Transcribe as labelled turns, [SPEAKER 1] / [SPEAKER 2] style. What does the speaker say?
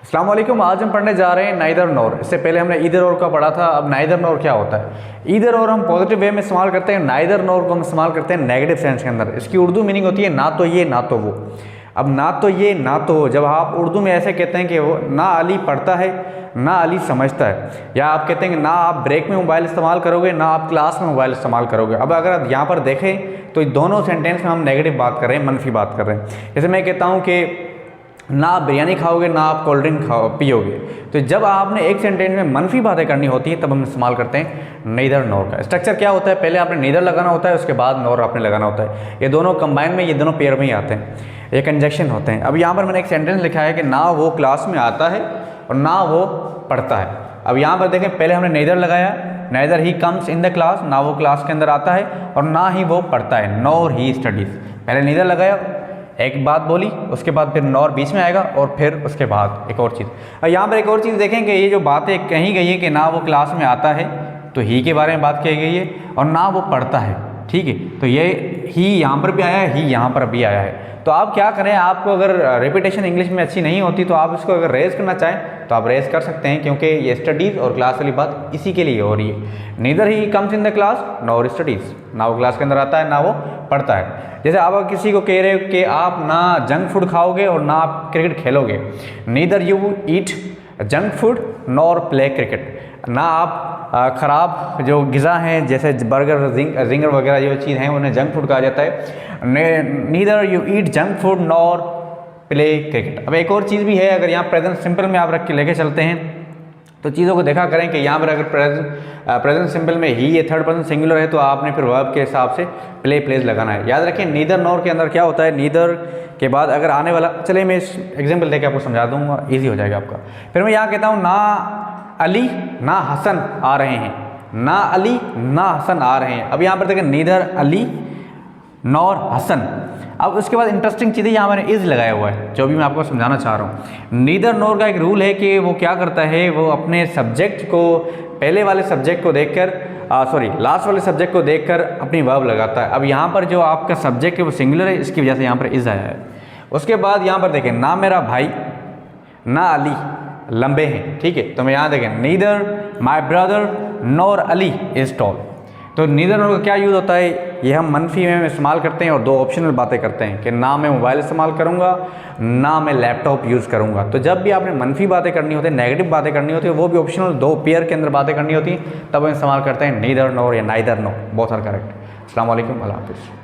[SPEAKER 1] अस्सलाम वालेकुम। आज हम पढ़ने जा रहे हैं नाइदर नोर। इससे पहले हमने ईदर और का पढ़ा था। अब नाइदर नोर क्या होता है। ईदर और हम पॉजिटिव वे में इस्तेमाल करते हैं, नाइदर नोर को हम इस्तेमाल करते हैं नेगेटिव सेंस के अंदर। इसकी उर्दू मीनिंग होती है ना तो ये ना तो वो। अब ना तो ये ना तो वो, जब आप उर्दू में ऐसे कहते हैं कि वो ना अली पढ़ता है ना अली समझता है, या आप कहते हैं कि ना आप ब्रेक में मोबाइल इस्तेमाल करोगे ना आप क्लास में मोबाइल इस्तेमाल करोगे। अब अगर आप यहाँ पर देखें तो दोनों सेंटेंस में हम नेगेटिव बात कर रहे हैं, मनफी बात कर रहे हैं। जैसे मैं कहता हूँ कि ना आप बिरयानी खाओगे ना आप कोल्ड ड्रिंक पियोगे। तो जब आपने एक सेंटेंस में मनफी बातें करनी होती हैं तब हम इस्तेमाल करते हैं नीदर नोर का। स्ट्रक्चर क्या होता है, पहले आपने नीदर लगाना होता है, उसके बाद नोर आपने लगाना होता है। ये दोनों कंबाइन में, ये दोनों पेयर में ही आते हैं, ये कंजक्शन होते हैं। अब यहाँ पर मैंने एक सेंटेंस लिखा है कि ना वो क्लास में आता है और ना वो पढ़ता है। अब यहाँ पर देखें, पहले हमने नीदर लगाया, neither he comes in the class, ना वो क्लास के अंदर आता है और ना ही वो पढ़ता है, नोर ही स्टडीज़। पहले नीदर लगाया, एक बात बोली, उसके बाद फिर नॉर बीच में आएगा और फिर उसके बाद एक और चीज़। और यहाँ पर एक और चीज़ देखें कि ये जो बातें कही गई है कि ना वो क्लास में आता है तो ही के बारे में बात कही गई है और ना वो पढ़ता है, ठीक है। तो ये ही यहाँ पर भी आया है, ही यहाँ पर भी आया है। तो आप क्या करें, आपको अगर रेपिटेशन इंग्लिश में अच्छी नहीं होती तो आप इसको अगर रेज करना चाहें तो आप रेज कर सकते हैं, क्योंकि ये स्टडीज़ और क्लास वाली बात इसी के लिए हो रही है। Neither he comes in the class nor studies, ना वो क्लास के अंदर आता है ना वो पढ़ता है। जैसे आप अगर किसी को कह रहे हो कि आप ना जंक फूड खाओगे और ना आप क्रिकेट खेलोगे, neither you eat junk food nor play cricket. ना आप ख़राब जो ग़िज़ा हैं जैसे बर्गर जिंगर वगैरह जो चीज़ हैं उन्हें जंक फूड कहा जाता है। Neither you eat junk food nor play cricket. अब एक और चीज़ भी है, अगर यहाँ प्रेजेंट सिंपल में आप रख के लेके चलते हैं तो चीज़ों को देखा करें कि यहाँ पर अगर प्रेजेंट सिंपल में ही ये थर्ड पर्सन सिंगुलर है तो आपने फिर वर्ब के हिसाब से प्ले प्लेस लगाना है। याद रखें नीदर नॉर के अंदर क्या होता है, नीदर के बाद अगर आने वाला, चलिए मैं इस एग्जाम्पल देके आपको समझा दूंगा, ईजी हो जाएगा आपका। फिर मैं यहाँ कहता हूँ ना अली ना हसन आ रहे हैं, ना अली ना हसन आ रहे हैं। अब यहाँ पर देखें नीदर अली नॉर हसन। अब उसके बाद इंटरेस्टिंग चीज़ है, यहाँ मैंने इज़ लगाया हुआ है, जो भी मैं आपको समझाना चाह रहा हूँ। नीदर नोर का एक रूल है कि वो क्या करता है, वो अपने सब्जेक्ट को पहले वाले सब्जेक्ट को देखकर लास्ट वाले सब्जेक्ट को देखकर अपनी वर्ब लगाता है। अब यहाँ पर जो आपका सब्जेक्ट है वो सिंगुलर है, इसकी वजह से यहाँ पर इज़ आया है। उसके बाद यहाँ पर देखें ना मेरा भाई ना अली लंबे हैं, ठीक है। तो मैं यहाँ देखें neither my brother nor Ali is tall. तो नीदर नॉर का क्या यूज़ होता है, ये हम मनफी में इस्तेमाल करते हैं और दो ऑप्शनल बातें करते हैं कि ना मैं मोबाइल इस्तेमाल करूँगा ना मैं लैपटॉप यूज़ करूँगा। तो जब भी आपने मनफी बातें करनी होती है, नेगेटिव बातें करनी होती है, वो भी ऑप्शनल दो पेयर के अंदर बातें करनी होती हैं, तब हम इस्तेमाल करते हैं नीदर नॉर या neither nor, both are correct. अस्सलाम वालेकुम, अल्लाह हाफ़िज़।